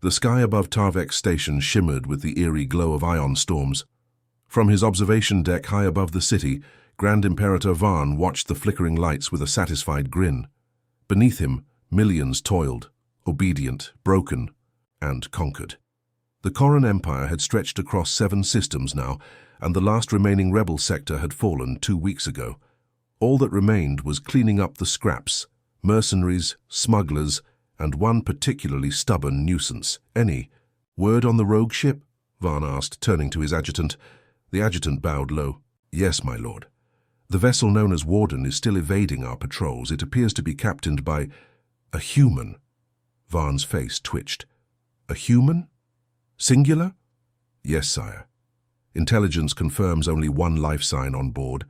The sky above Tarvek's station shimmered with the eerie glow of ion storms. From his observation deck high above the city, Grand Imperator Varn watched the flickering lights with a satisfied grin. Beneath him, millions toiled, obedient, broken, and conquered. The Corran Empire had stretched across 7 systems now, and the last remaining rebel sector had fallen 2 weeks ago. All that remained was cleaning up the scraps, mercenaries, smugglers, and one particularly stubborn nuisance. Any word on the rogue ship? Varn asked, turning to his adjutant. The adjutant bowed low. Yes, my lord. The vessel known as Warden is still evading our patrols. It appears to be captained by a human. Varn's face twitched. A human? Singular? Yes, sire. Intelligence confirms only one life sign on board.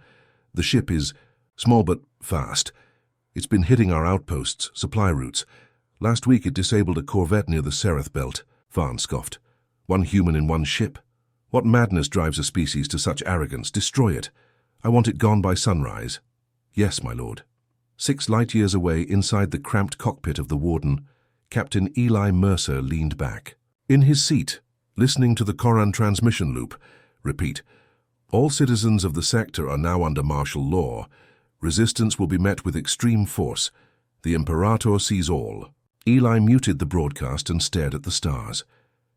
The ship is small but fast. It's been hitting our outposts, supply routes. Last week it disabled a corvette near the Sereth Belt. Varn scoffed. 1 human in 1 ship? What madness drives a species to such arrogance? Destroy it. I want it gone by sunrise. Yes, my lord. 6 light years away, inside the cramped cockpit of the Warden, Captain Eli Mercer leaned back. In his seat, listening to the Corran transmission loop. Repeat. All citizens of the sector are now under martial law. Resistance will be met with extreme force. The Imperator sees all. Eli muted the broadcast and stared at the stars.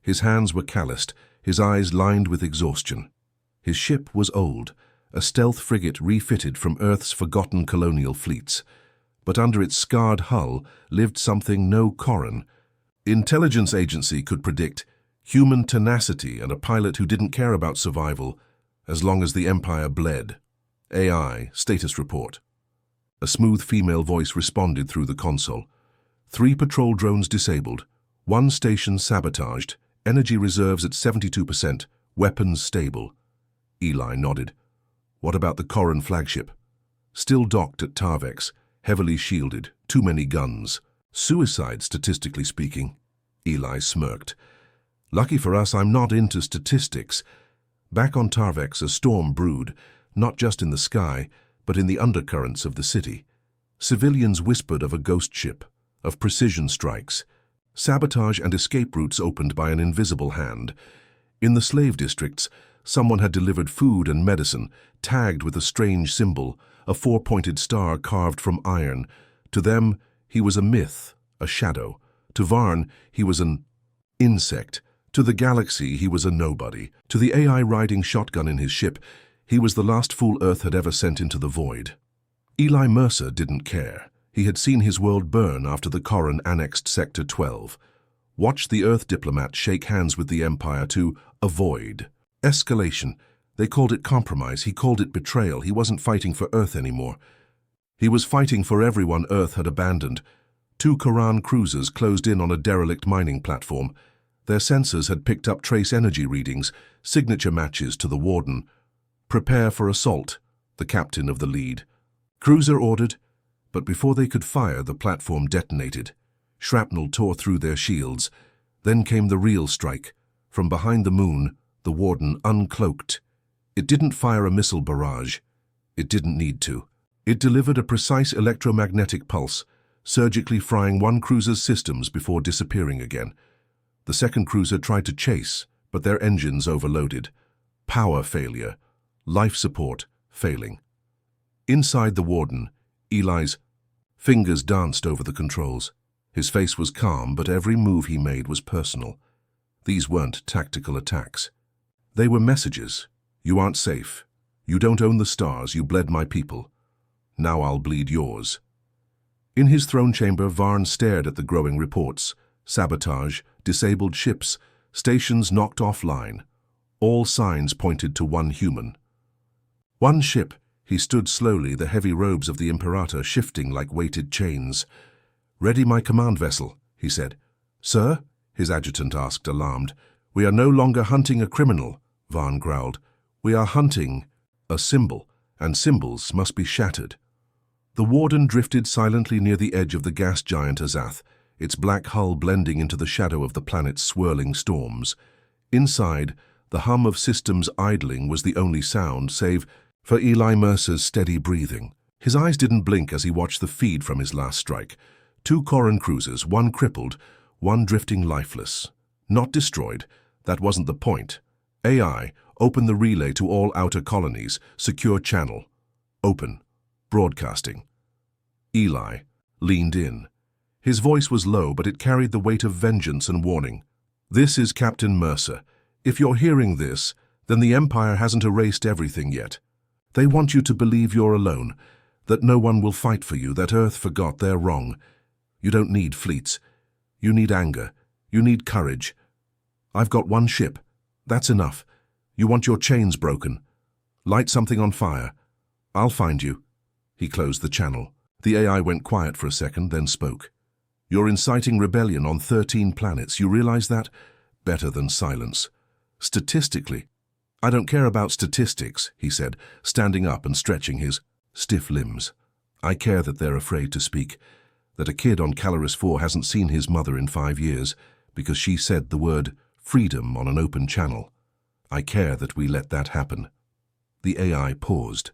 His hands were calloused, his eyes lined with exhaustion. His ship was old, a stealth frigate refitted from Earth's forgotten colonial fleets. But under its scarred hull lived something no Corran intelligence agency could predict: human tenacity and a pilot who didn't care about survival as long as the Empire bled. AI, status report. A smooth female voice responded through the console. 3 patrol drones disabled, 1 station sabotaged, energy reserves at 72%, weapons stable. Eli nodded. What about the Corran flagship? Still docked at Tarvek's, heavily shielded, too many guns. Suicide, statistically speaking. Eli smirked. Lucky for us, I'm not into statistics. Back on Tarvek's, a storm brewed, not just in the sky, but in the undercurrents of the city. Civilians whispered of a ghost ship, of precision strikes, sabotage and escape routes opened by an invisible hand. In the slave districts, someone had delivered food and medicine, tagged with a strange symbol, a 4-pointed star carved from iron. To them, he was a myth, a shadow. To Varn, he was an insect. To the galaxy, he was a nobody. To the AI riding shotgun in his ship, he was the last fool Earth had ever sent into the void. Eli Mercer didn't care. He had seen his world burn after the Corran annexed Sector 12. Watched the Earth diplomat shake hands with the Empire to avoid escalation. They called it compromise. He called it betrayal. He wasn't fighting for Earth anymore. He was fighting for everyone Earth had abandoned. 2 Corran cruisers closed in on a derelict mining platform. Their sensors had picked up trace energy readings, signature matches to the Warden. Prepare for assault, the captain of the lead. Cruiser ordered, but before they could fire, the platform detonated. Shrapnel tore through their shields. Then came the real strike. From behind the moon, the Warden uncloaked. It didn't fire a missile barrage. It didn't need to. It delivered a precise electromagnetic pulse, surgically frying 1 cruiser's systems before disappearing again. The second cruiser tried to chase, but their engines overloaded. Power failure. Life support failing. Inside the Warden, Eli's fingers danced over the controls. His face was calm, but every move he made was personal. These weren't tactical attacks. They were messages. You aren't safe. You don't own the stars. You bled my people. Now I'll bleed yours. In his throne chamber, Varn stared at the growing reports. Sabotage, disabled ships, stations knocked offline. All signs pointed to 1 human. 1 ship. He stood slowly, the heavy robes of the Imperator shifting like weighted chains. Ready, my command vessel, he said. Sir? His adjutant asked, alarmed. We are no longer hunting a criminal, Varn growled. We are hunting a symbol, and symbols must be shattered. The Warden drifted silently near the edge of the gas giant Azath, its black hull blending into the shadow of the planet's swirling storms. Inside, the hum of systems idling was the only sound, save for Eli Mercer's steady breathing. His eyes didn't blink as he watched the feed from his last strike. 2 Corran cruisers, 1 crippled, 1 drifting lifeless. Not destroyed. That wasn't the point. AI, open the relay to all outer colonies. Secure channel. Open. Broadcasting. Eli leaned in. His voice was low, but it carried the weight of vengeance and warning. This is Captain Mercer. If you're hearing this, then the Empire hasn't erased everything yet. They want you to believe you're alone, that no one will fight for you, that Earth forgot they're wrong. You don't need fleets. You need anger. You need courage. I've got one ship. That's enough. You want your chains broken. Light something on fire. I'll find you. He closed the channel. The AI went quiet for a second, then spoke. You're inciting rebellion on 13 planets. You realize that? Better than silence. Statistically. I don't care about statistics, he said, standing up and stretching his stiff limbs. I care that they're afraid to speak, that a kid on Caloris 4 hasn't seen his mother in 5 years because she said the word freedom on an open channel. I care that we let that happen. The AI paused.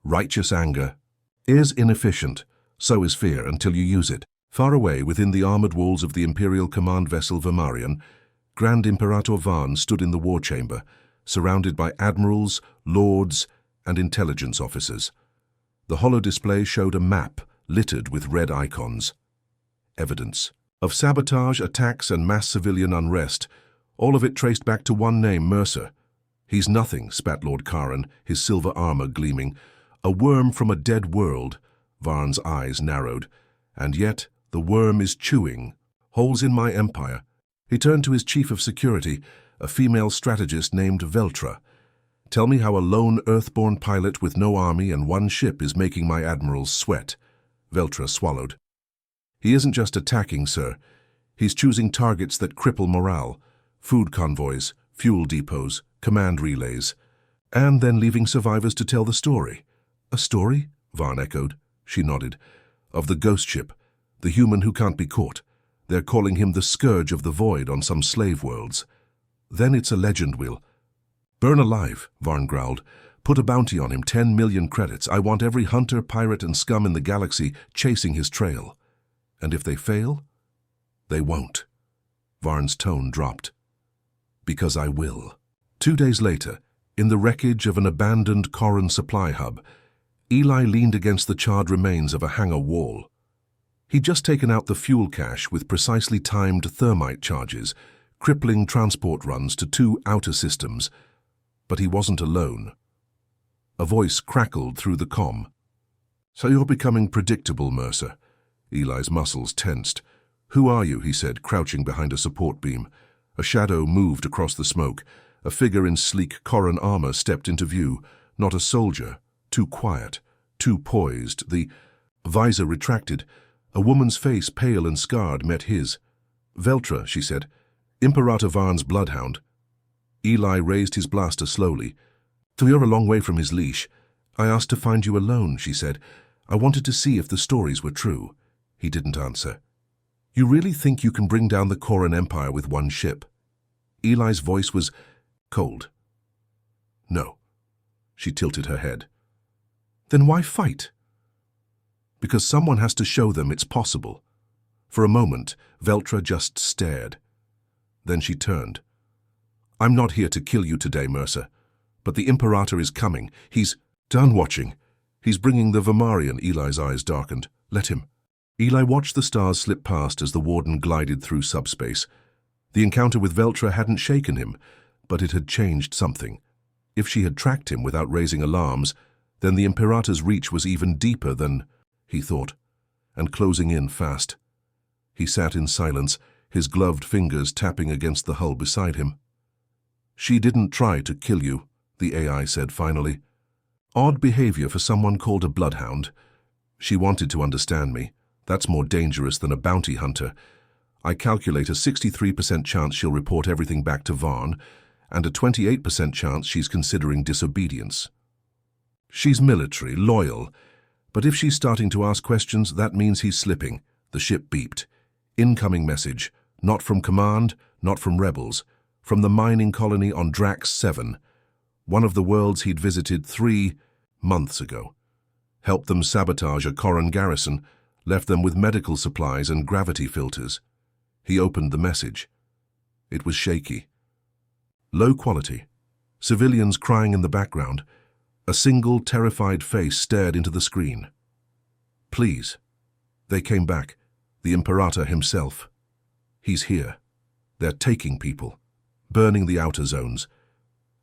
Righteous anger is inefficient, so is fear until you use it. Far away within the armored walls of the Imperial command vessel Vamarian, Grand Imperator Varn stood in the war chamber, surrounded by admirals, lords, and intelligence officers. The holo display showed a map littered with red icons. Evidence of sabotage, attacks, and mass civilian unrest, all of it traced back to one name, Mercer. He's nothing, spat Lord Karen, his silver armor gleaming. A worm from a dead world. Varn's eyes narrowed. And yet, the worm is chewing holes in my empire. He turned to his chief of security, a female strategist named Veltra. Tell me how a lone Earthborn pilot with no army and one ship is making my admirals sweat. Veltra swallowed. He isn't just attacking, sir. He's choosing targets that cripple morale. Food convoys, fuel depots, command relays. And then leaving survivors to tell the story. A story? Varn echoed. She nodded. Of the ghost ship, the human who can't be caught. They're calling him the Scourge of the Void on some slave worlds. Then it's a legend we'll burn alive, Varn growled. Put a bounty on him, 10 million credits. I want every hunter, pirate, and scum in the galaxy chasing his trail. And if they fail, they won't. Varn's tone dropped. Because I will. 2 days later, in the wreckage of an abandoned Corran supply hub, Eli leaned against the charred remains of a hangar wall. He'd just taken out the fuel cache with precisely timed thermite charges, crippling transport runs to 2 outer systems. But he wasn't alone. A voice crackled through the comm. So you're becoming predictable, Mercer. Eli's muscles tensed. Who are you? He said, crouching behind a support beam. A shadow moved across the smoke. A figure in sleek Corran armor stepped into view. Not a soldier. Too quiet. Too poised. The visor retracted. A woman's face, pale and scarred, met his. Veltra, she said. Imperator Varn's bloodhound. Eli raised his blaster slowly. So you're a long way from his leash. I asked to find you alone, she said. I wanted to see if the stories were true. He didn't answer. You really think you can bring down the Corran Empire with one ship? Eli's voice was cold. No. She tilted her head. Then why fight? Because someone has to show them it's possible. For a moment, Veltra just stared. Then she turned. I'm not here to kill you today, Mercer. But the Imperator is coming. He's done watching. He's bringing the Vamarian. Eli's eyes darkened. Let him. Eli watched the stars slip past as the Warden glided through subspace. The encounter with Veltra hadn't shaken him, but it had changed something. If she had tracked him without raising alarms, then the Imperator's reach was even deeper than, he thought, and closing in fast. He sat in silence, his gloved fingers tapping against the hull beside him. She didn't try to kill you, the AI said finally. Odd behavior for someone called a bloodhound. She wanted to understand me. That's more dangerous than a bounty hunter. I calculate a 63% chance she'll report everything back to Varn, and a 28% chance she's considering disobedience. She's military, loyal, but if she's starting to ask questions, that means he's slipping. The ship beeped. Incoming message. Not from command, not from rebels. From the mining colony on Drax 7, one of the worlds he'd visited 3 months ago. Helped them sabotage a Corran garrison, left them with medical supplies and gravity filters. He opened the message. It was shaky. Low quality. Civilians crying in the background. A single terrified face stared into the screen. Please. They came back. The Imperator himself. He's here. They're taking people. Burning the outer zones.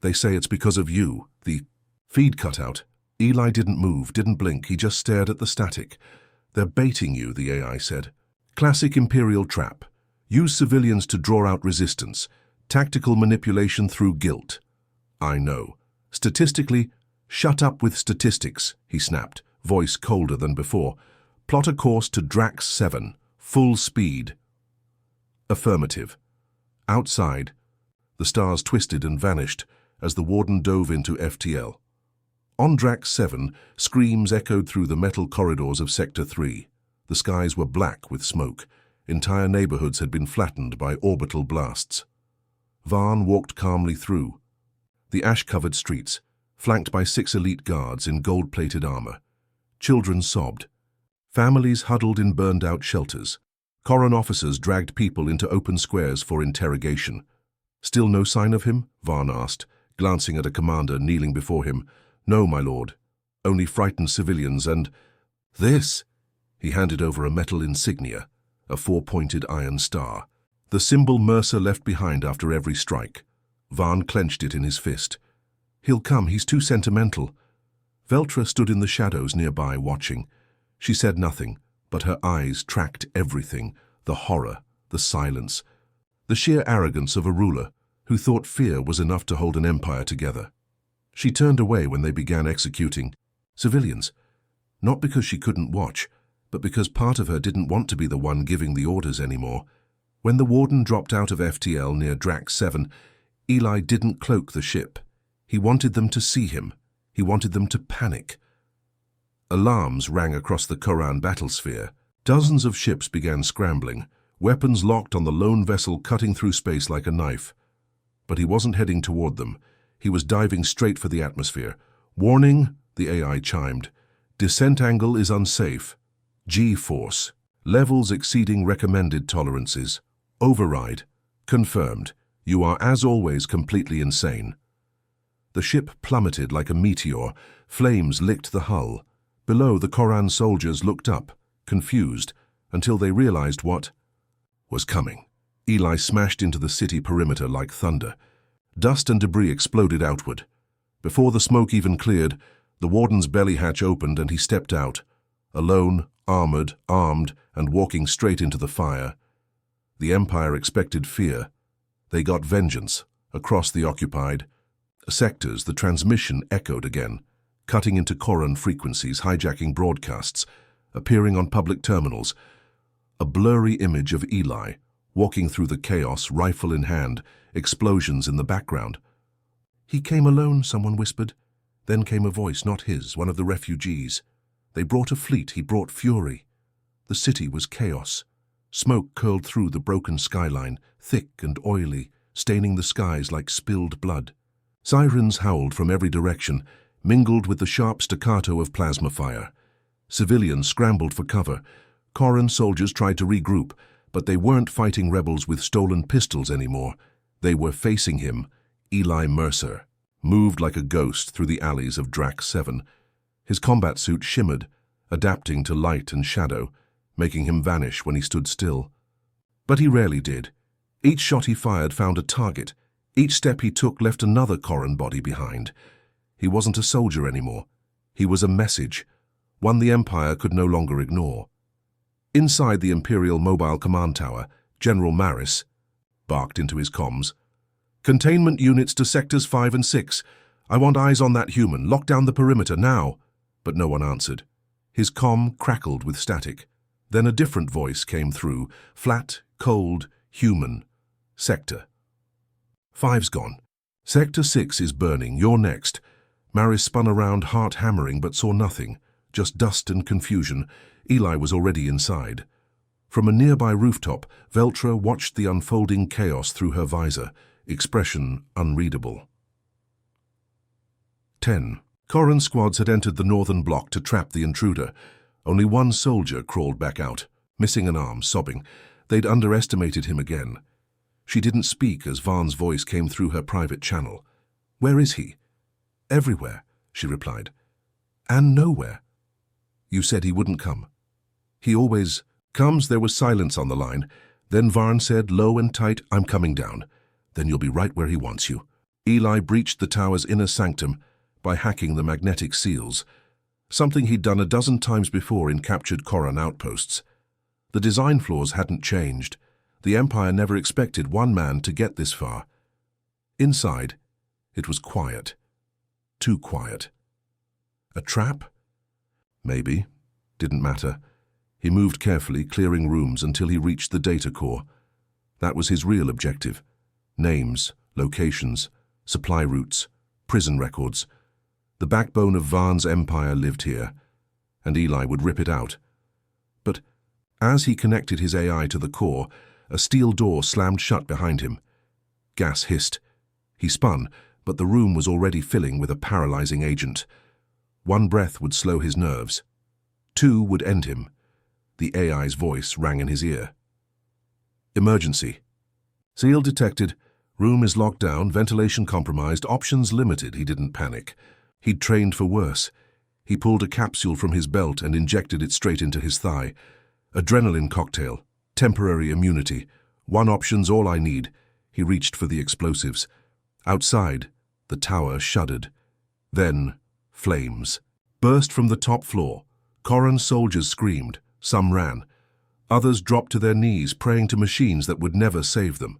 They say it's because of you. The feed cut out. Eli didn't move, didn't blink. He just stared at the static. They're baiting you, the AI said. Classic Imperial trap. Use civilians to draw out resistance. Tactical manipulation through guilt. I know. Statistically, shut up with statistics, he snapped, voice colder than before. Plot a course to Drax 7. Full speed. Affirmative. Outside, the stars twisted and vanished as the warden dove into FTL. On Drax 7, screams echoed through the metal corridors of Sector 3. The skies were black with smoke. Entire neighborhoods had been flattened by orbital blasts. Vaughn walked calmly through. The ash-covered streets, flanked by 6 elite guards in gold-plated armor. Children sobbed. Families huddled in burned-out shelters. Corran officers dragged people into open squares for interrogation. Still no sign of him? Vaughn asked, glancing at a commander kneeling before him. No, my lord. Only frightened civilians and... This! He handed over a metal insignia, a 4-pointed iron star. The symbol Mercer left behind after every strike. Vaughn clenched it in his fist. He'll come, he's too sentimental. Veltra stood in the shadows nearby, watching. She said nothing, but her eyes tracked everything, the horror, the silence, the sheer arrogance of a ruler who thought fear was enough to hold an empire together. She turned away when they began executing civilians, not because she couldn't watch, but because part of her didn't want to be the one giving the orders anymore. When the warden dropped out of FTL near Drax 7, Eli didn't cloak the ship. He wanted them to see him. He wanted them to panic. Alarms rang across the Corran battlesphere. Dozens of ships began scrambling, weapons locked on the lone vessel cutting through space like a knife. But he wasn't heading toward them. He was diving straight for the atmosphere. Warning, the AI chimed. Descent angle is unsafe. G-force. Levels exceeding recommended tolerances. Override. Confirmed. You are, as always, completely insane. The ship plummeted like a meteor. Flames licked the hull. Below, the Corran soldiers looked up, confused, until they realized what was coming. Eli smashed into the city perimeter like thunder. Dust and debris exploded outward. Before the smoke even cleared, the warden's belly hatch opened and he stepped out, alone, armored, armed, and walking straight into the fire. The Empire expected fear. They got vengeance. Across the occupied sectors, the transmission echoed again, cutting into Corran frequencies, hijacking broadcasts, appearing on public terminals. A blurry image of Eli, walking through the chaos, rifle in hand, explosions in the background. He came alone, someone whispered. Then came a voice, not his, one of the refugees. They brought a fleet, he brought fury. The city was chaos. Smoke curled through the broken skyline, thick and oily, staining the skies like spilled blood. Sirens howled from every direction, mingled with the sharp staccato of plasma fire. Civilians scrambled for cover. Corran soldiers tried to regroup, but they weren't fighting rebels with stolen pistols anymore. They were facing him, Eli Mercer, moved like a ghost through the alleys of Drax 7. His combat suit shimmered, adapting to light and shadow, making him vanish when he stood still. But he rarely did. Each shot he fired found a target. Each step he took left another Corran body behind. He wasn't a soldier anymore. He was a message, one the Empire could no longer ignore. Inside the Imperial Mobile Command Tower, General Maris barked into his comms. Containment units to Sectors 5 and 6. I want eyes on that human. Lock down the perimeter now. But no one answered. His comm crackled with static. Then a different voice came through, flat, cold, human. Sector 5's gone. Sector 6 is burning. You're next. Maris spun around, heart hammering, but saw nothing. Just dust and confusion. Eli was already inside. From a nearby rooftop, Veltra watched the unfolding chaos through her visor, expression unreadable. 10. Corran squads had entered the northern block to trap the intruder. Only one soldier crawled back out, missing an arm, sobbing. They'd underestimated him again. She didn't speak as Vaughn's voice came through her private channel. "Where is he?" "Everywhere," she replied. "And nowhere." "You said he wouldn't come." "He always comes." There was silence on the line. Then Vaughn said, low and tight, "I'm coming down. Then you'll be right where he wants you." Eli breached the tower's inner sanctum by hacking the magnetic seals, something he'd done a dozen times before in captured Corran outposts. The design flaws hadn't changed. The Empire never expected one man to get this far. Inside, it was quiet. Too quiet. A trap? Maybe. Didn't matter. He moved carefully, clearing rooms until he reached the data core. That was his real objective. Names, locations, supply routes, prison records. The backbone of Vaughn's empire lived here, and Eli would rip it out. But as he connected his AI to the core, a steel door slammed shut behind him. Gas hissed. He spun, but the room was already filling with a paralyzing agent. One breath would slow his nerves. Two would end him. The AI's voice rang in his ear. "Emergency. Seal detected. Room is locked down, ventilation compromised, options limited." He didn't panic. He'd trained for worse. He pulled a capsule from his belt and injected it straight into his thigh. Adrenaline cocktail. Temporary immunity. One option's all I need. He reached for the explosives. Outside, the tower shuddered. Then, flames burst from the top floor. Corran soldiers screamed. Some ran. Others dropped to their knees, praying to machines that would never save them.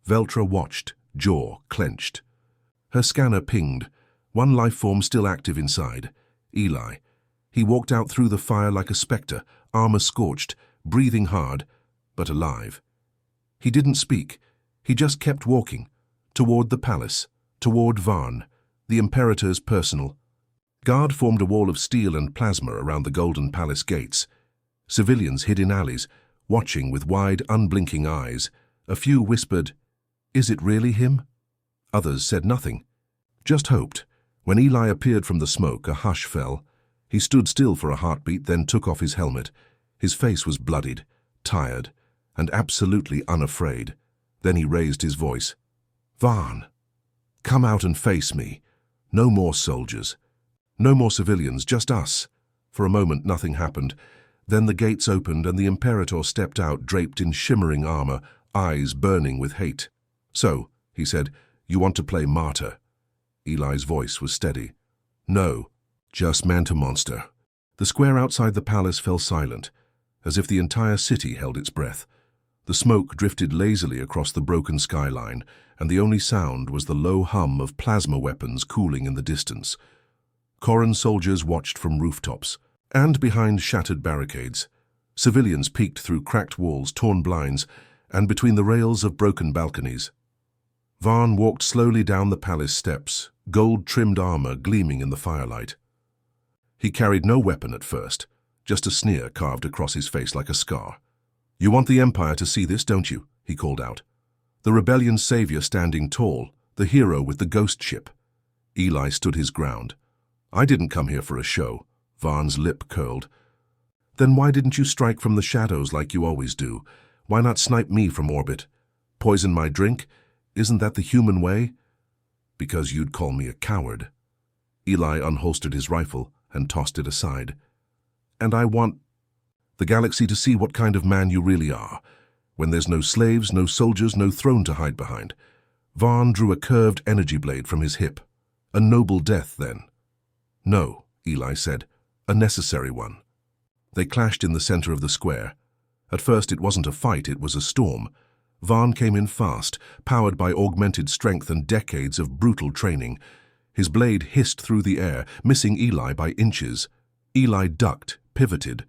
Veltra watched, jaw clenched. Her scanner pinged. One life form still active inside. Eli. He walked out through the fire like a spectre, armor scorched, breathing hard, but alive. He didn't speak. He just kept walking. Toward the palace. Toward Vaughn. The Imperator's personal. Guard formed a wall of steel and plasma around the Golden Palace gates. Civilians hid in alleys, watching with wide, unblinking eyes. A few whispered, "Is it really him?" Others said nothing, just hoped. When Eli appeared from the smoke, a hush fell. He stood still for a heartbeat, then took off his helmet. His face was bloodied, tired, and absolutely unafraid. Then he raised his voice. "Vaughn, come out and face me. No more soldiers. No more civilians, just us." For a moment, nothing happened. Then the gates opened and the Imperator stepped out, draped in shimmering armor, eyes burning with hate. "So," he said, "you want to play martyr?" Eli's voice was steady. "No, just man-to-monster." The square outside the palace fell silent, as if the entire city held its breath. The smoke drifted lazily across the broken skyline, and the only sound was the low hum of plasma weapons cooling in the distance. Corran soldiers watched from rooftops and behind shattered barricades. Civilians peeked through cracked walls, torn blinds, and between the rails of broken balconies. Vaughn walked slowly down the palace steps, gold-trimmed armor gleaming in the firelight. He carried no weapon at first, just a sneer carved across his face like a scar. "You want the Empire to see this, don't you?" he called out. The rebellion's savior standing tall, the hero with the ghost ship. Eli stood his ground. "I didn't come here for a show." Vaughn's lip curled. "Then why didn't you strike from the shadows like you always do? Why not snipe me from orbit? Poison my drink? Isn't that the human way?" "Because you'd call me a coward." Eli unholstered his rifle and tossed it aside. "And I want the galaxy to see what kind of man you really are, when there's no slaves, no soldiers, no throne to hide behind." Vaughn drew a curved energy blade from his hip. "A noble death, then?" "No," Eli said. "A necessary one." They clashed in the center of the square. At first it wasn't a fight, it was a storm. Vaughn came in fast, powered by augmented strength and decades of brutal training. His blade hissed through the air, missing Eli by inches. Eli ducked, pivoted,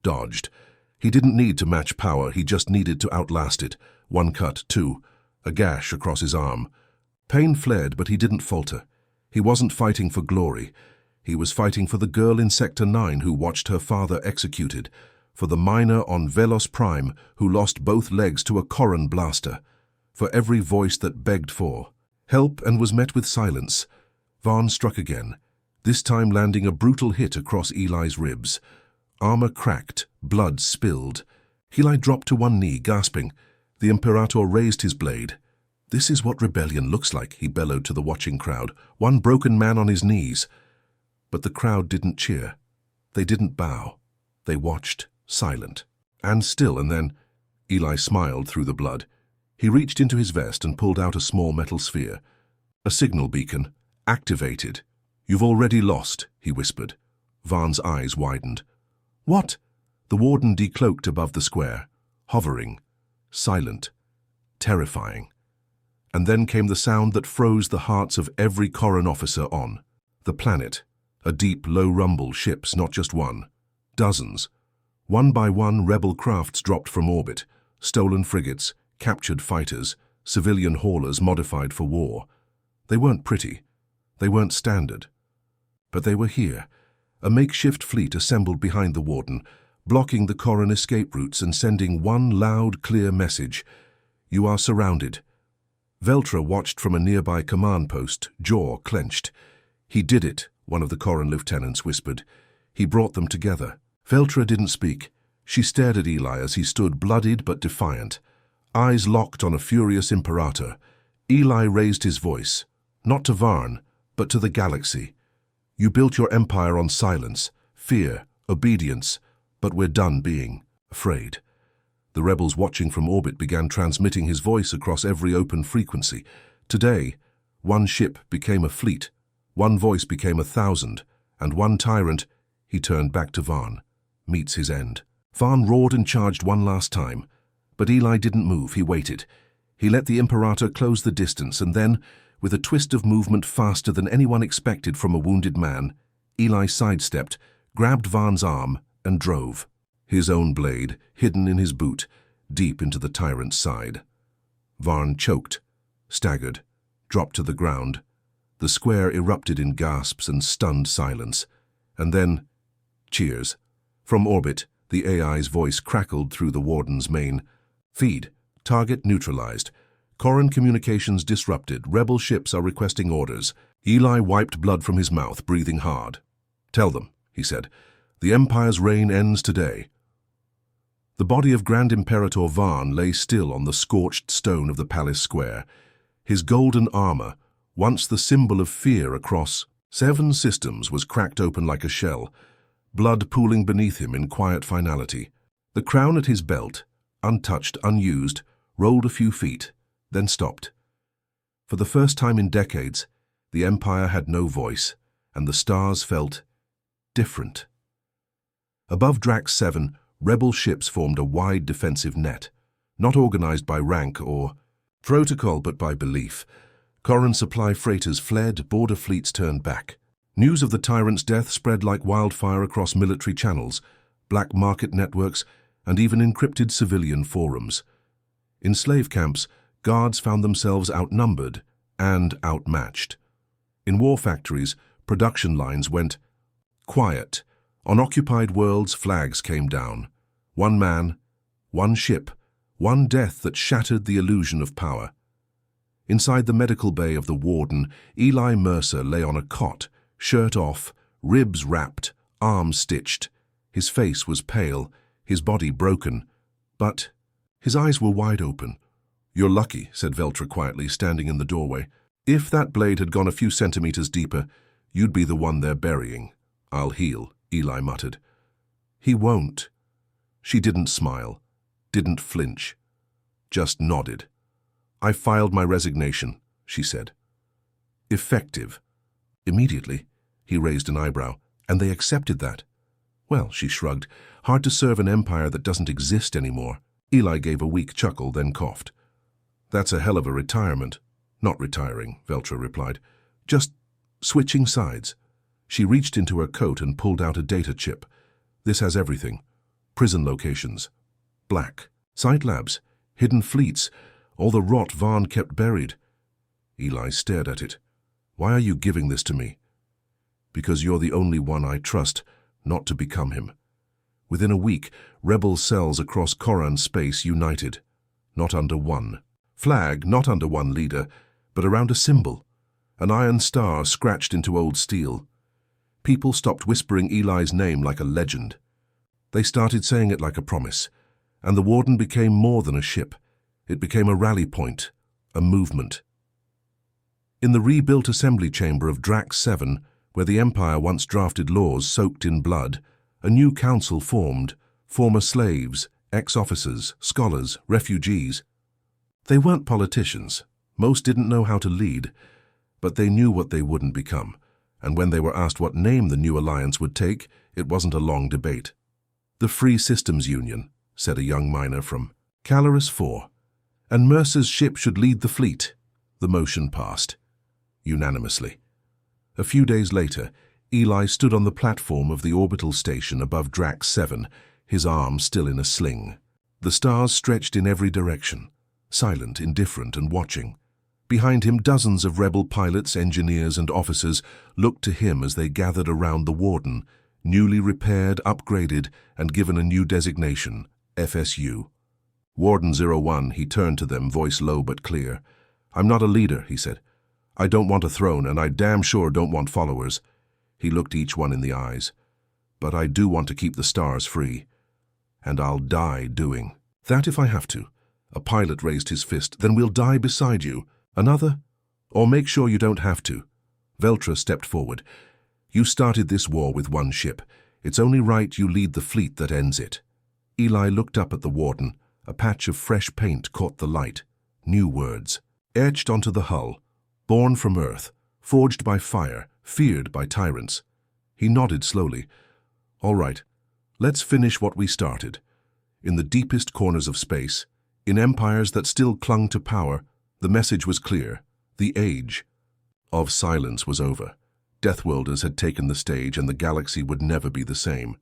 dodged. He didn't need to match power, he just needed to outlast it. One cut, two. A gash across his arm. Pain fled, but he didn't falter. He wasn't fighting for glory. He was fighting for the girl in Sector 9 who watched her father executed, for the miner on Velos Prime who lost both legs to a Corran blaster, for every voice that begged for help and was met with silence. Vaughn struck again, this time landing a brutal hit across Eli's ribs. Armor cracked, blood spilled. Eli dropped to one knee, gasping. The Imperator raised his blade. "This is what rebellion looks like," he bellowed to the watching crowd, one broken man on his knees. But the crowd didn't cheer. They didn't bow. They watched, silent, and still, and then Eli smiled through the blood. He reached into his vest and pulled out a small metal sphere. "A signal beacon. Activated. You've already lost," he whispered. Vaughn's eyes widened. "What?" The warden decloaked above the square, hovering, silent, terrifying. And then came the sound that froze the hearts of every Corran officer on the planet. A deep, low rumble, ships, not just one, dozens. One by one, rebel crafts dropped from orbit, stolen frigates, captured fighters, civilian haulers modified for war. They weren't pretty. They weren't standard. But they were here, a makeshift fleet assembled behind the warden, blocking the Corran escape routes and sending one loud, clear message: "You are surrounded." Veltra watched from a nearby command post, jaw clenched. "He did it," one of the Corran lieutenants whispered. "He brought them together." Veltra didn't speak. She stared at Eli as he stood bloodied but defiant, eyes locked on a furious Imperator. Eli raised his voice, not to Varn, but to the galaxy. "You built your empire on silence, fear, obedience, but we're done being afraid." The rebels watching from orbit began transmitting his voice across every open frequency. Today, one ship became a fleet, one voice became 1,000, and one tyrant, he turned back to Varn, meets his end. Varn roared and charged one last time, but Eli didn't move. He waited. He let the Imperator close the distance, and then, with a twist of movement faster than anyone expected from a wounded man, Eli sidestepped, grabbed Varn's arm, and drove, his own blade hidden in his boot, deep into the tyrant's side. Varn choked, staggered, dropped to the ground. The square erupted in gasps and stunned silence. And then, cheers. From orbit, the AI's voice crackled through the warden's main feed. "Target neutralized. Corran communications disrupted. Rebel ships are requesting orders." Eli wiped blood from his mouth, breathing hard. "Tell them," he said, "the Empire's reign ends today." The body of Grand Imperator Varn lay still on the scorched stone of the palace square. His golden armor, once the symbol of fear across 7 systems, was cracked open like a shell, blood pooling beneath him in quiet finality. The crown at his belt, untouched, unused, rolled a few feet, then stopped. For the first time in decades, the Empire had no voice, and the stars felt different. Above Drax 7, rebel ships formed a wide defensive net, not organized by rank or protocol but by belief. Corran supply freighters fled, border fleets turned back. News of the Tyrant's death spread like wildfire across military channels, black market networks, and even encrypted civilian forums. In slave camps, guards found themselves outnumbered and outmatched. In war factories, production lines went quiet. On occupied worlds, flags came down. One man, one ship, one death that shattered the illusion of power. Inside the medical bay of the warden, Eli Mercer lay on a cot, shirt off, ribs wrapped, arms stitched. His face was pale, his body broken, but his eyes were wide open. "You're lucky," said Veltra quietly, standing in the doorway. "If that blade had gone a few centimeters deeper, you'd be the one they're burying." "I'll heal," Eli muttered. "He won't." She didn't smile, didn't flinch, just nodded. "I filed my resignation," she said. "Effective." "Immediately?" He raised an eyebrow. "And they accepted that?" "Well," she shrugged, "hard to serve an empire that doesn't exist anymore." Eli gave a weak chuckle, then coughed. "That's a hell of a retirement." "Not retiring," Veltra replied. "Just switching sides." She reached into her coat and pulled out a data chip. "This has everything. Prison locations. Black. Site labs. Hidden fleets. All the rot Varn kept buried." Eli stared at it. "Why are you giving this to me?" "Because you're the only one I trust not to become him." Within a week, rebel cells across Corran space united. Not under one flag, not under one leader, but around a symbol. An iron star scratched into old steel. People stopped whispering Eli's name like a legend. They started saying it like a promise, and the warden became more than a ship. It became a rally point, a movement. In the rebuilt assembly chamber of Drax 7, where the Empire once drafted laws soaked in blood, a new council formed, former slaves, ex-officers, scholars, refugees. They weren't politicians. Most didn't know how to lead, but they knew what they wouldn't become, and when they were asked what name the new alliance would take, it wasn't a long debate. "The Free Systems Union," said a young miner from Caloris 4, "and Mercer's ship should lead the fleet." The motion passed, unanimously. A few days later, Eli stood on the platform of the orbital station above Drax 7, his arm still in a sling. The stars stretched in every direction, silent, indifferent, and watching. Behind him, dozens of rebel pilots, engineers, and officers looked to him as they gathered around the Warden, newly repaired, upgraded, and given a new designation, FSU. "Warden 01, he turned to them, voice low but clear. "I'm not a leader," he said. "I don't want a throne, and I damn sure don't want followers." He looked each one in the eyes. "But I do want to keep the stars free. And I'll die doing that if I have to." A pilot raised his fist. "Then we'll die beside you." Another? "Or make sure you don't have to." Veltra stepped forward. "You started this war with one ship. It's only right you lead the fleet that ends it." Eli looked up at the Warden. A patch of fresh paint caught the light. New words, etched onto the hull. "Born from Earth, forged by fire, feared by tyrants." He nodded slowly. "All right, let's finish what we started. In the deepest corners of space, in empires that still clung to power, the message was clear. The age of silence was over. Deathworlders had taken the stage, and the galaxy would never be the same.